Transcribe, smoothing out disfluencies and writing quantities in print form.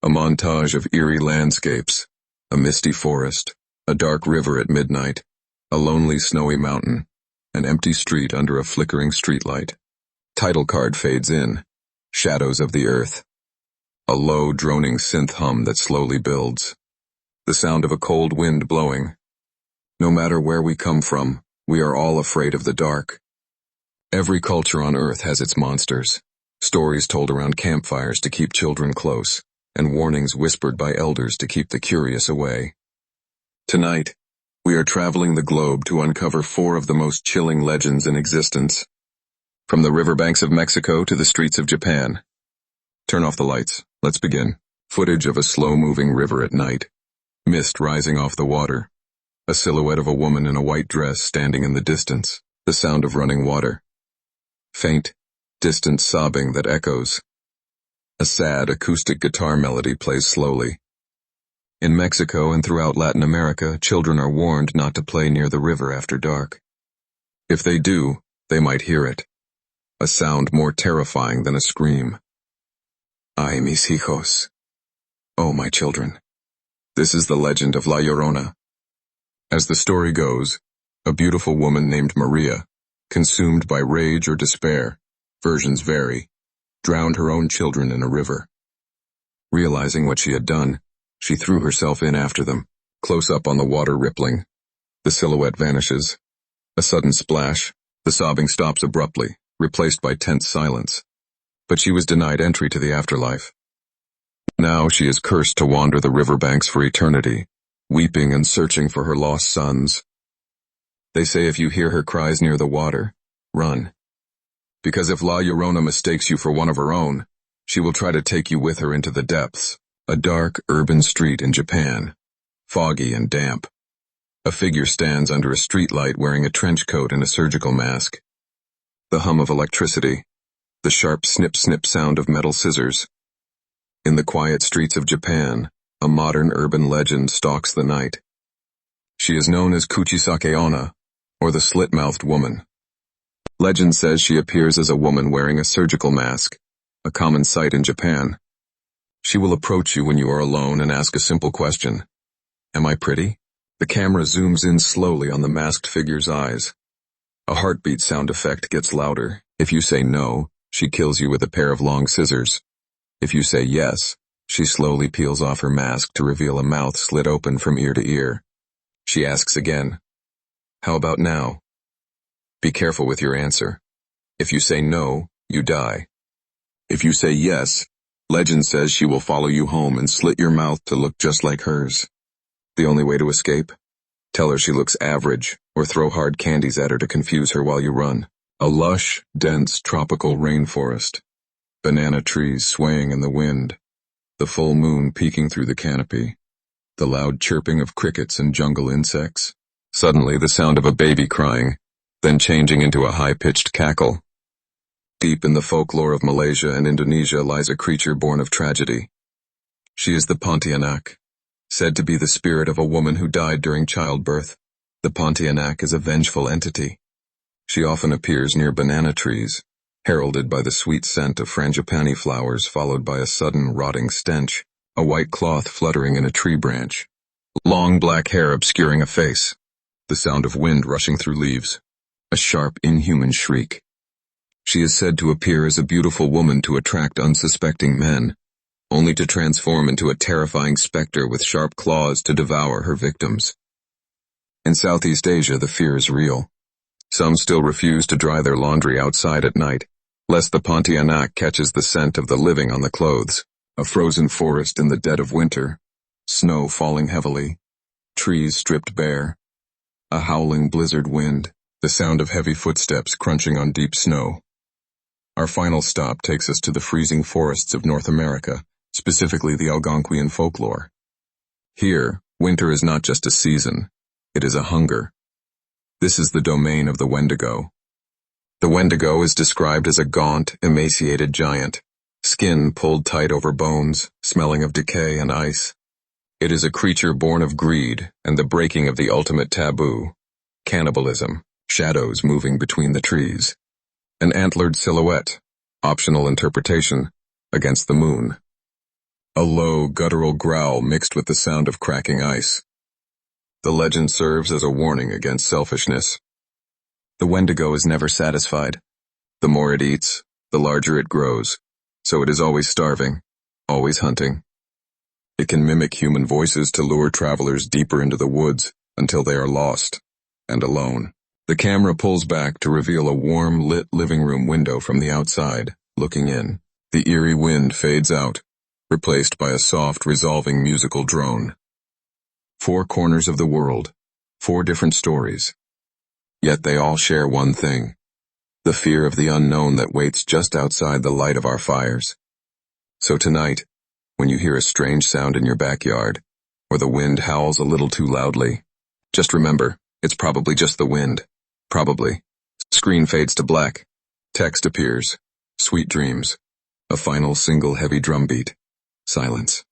A montage of eerie landscapes, a misty forest, a dark river at midnight, a lonely snowy mountain, an empty street under a flickering streetlight. Title card fades in. Shadows of the earth. A low, droning synth hum that slowly builds. The sound of a cold wind blowing. No matter where we come from, we are all afraid of the dark. Every culture on Earth has its monsters. Stories told around campfires to keep children close, and warnings whispered by elders to keep the curious away. Tonight, we are traveling the globe to uncover 4 of the most chilling legends in existence. From the riverbanks of Mexico to the streets of Japan. Turn off the lights. Let's begin. Footage of a slow-moving river at night. Mist rising off the water. A silhouette of a woman in a white dress standing in the distance. The sound of running water. Faint, distant sobbing that echoes. A sad acoustic guitar melody plays slowly. In Mexico and throughout Latin America, children are warned not to play near the river after dark. If they do, they might hear it. A sound more terrifying than a scream. Ay, mis hijos. Oh, my children. This is the legend of La Llorona. As the story goes, a beautiful woman named Maria, consumed by rage or despair, versions vary, drowned her own children in a river. Realizing what she had done, she threw herself in after them, close up on the water rippling. The silhouette vanishes. A sudden splash, the sobbing stops abruptly, replaced by tense silence. But she was denied entry to the afterlife. Now she is cursed to wander the riverbanks for eternity, weeping and searching for her lost sons. They say if you hear her cries near the water, run. Because if La Llorona mistakes you for one of her own, she will try to take you with her into the depths, a dark, urban street in Japan, foggy and damp. A figure stands under a streetlight wearing a trench coat and a surgical mask. The hum of electricity, the sharp snip-snip sound of metal scissors. In the quiet streets of Japan, a modern urban legend stalks the night. She is known as Kuchisake Onna, or the slit-mouthed woman. Legend says she appears as a woman wearing a surgical mask, a common sight in Japan. She will approach you when you are alone and ask a simple question. Am I pretty? The camera zooms in slowly on the masked figure's eyes. A heartbeat sound effect gets louder. If you say no, she kills you with a pair of long scissors. If you say yes, she slowly peels off her mask to reveal a mouth slit open from ear to ear. She asks again, how about now? Be careful with your answer. If you say no, you die. If you say yes, legend says she will follow you home and slit your mouth to look just like hers. The only way to escape? Tell her she looks average, or throw hard candies at her to confuse her while you run. A lush, dense, tropical rainforest. Banana trees swaying in the wind. The full moon peeking through the canopy. The loud chirping of crickets and jungle insects. Suddenly the sound of a baby crying, then changing into a high-pitched cackle. Deep in the folklore of Malaysia and Indonesia lies a creature born of tragedy. She is the Pontianak, said to be the spirit of a woman who died during childbirth. The Pontianak is a vengeful entity. She often appears near banana trees, heralded by the sweet scent of frangipani flowers followed by a sudden rotting stench, a white cloth fluttering in a tree branch. Long black hair obscuring a face. The sound of wind rushing through leaves. A sharp, inhuman shriek. She is said to appear as a beautiful woman to attract unsuspecting men, only to transform into a terrifying specter with sharp claws to devour her victims. In Southeast Asia, the fear is real. Some still refuse to dry their laundry outside at night, lest the Pontianak catches the scent of the living on the clothes. A frozen forest in the dead of winter, snow falling heavily, trees stripped bare, a howling blizzard wind, the sound of heavy footsteps crunching on deep snow. Our final stop takes us to the freezing forests of North America, specifically the Algonquian folklore. Here, winter is not just a season, it is a hunger. This is the domain of the Wendigo. The Wendigo is described as a gaunt, emaciated giant, skin pulled tight over bones, smelling of decay and ice. It is a creature born of greed and the breaking of the ultimate taboo, cannibalism, shadows moving between the trees. An antlered silhouette, optional interpretation, against the moon. A low, guttural growl mixed with the sound of cracking ice. The legend serves as a warning against selfishness. The Wendigo is never satisfied. The more it eats, the larger it grows, so it is always starving, always hunting. It can mimic human voices to lure travelers deeper into the woods until they are lost and alone. The camera pulls back to reveal a warm, lit living room window from the outside, looking in. The eerie wind fades out, replaced by a soft, resolving musical drone. 4 corners of the world, 4 different stories. Yet they all share one thing: the fear of the unknown that waits just outside the light of our fires. So tonight, when you hear a strange sound in your backyard, or the wind howls a little too loudly, just remember, it's probably just the wind. Probably. Screen fades to black. Text appears. Sweet dreams. A final single heavy drum beat. Silence.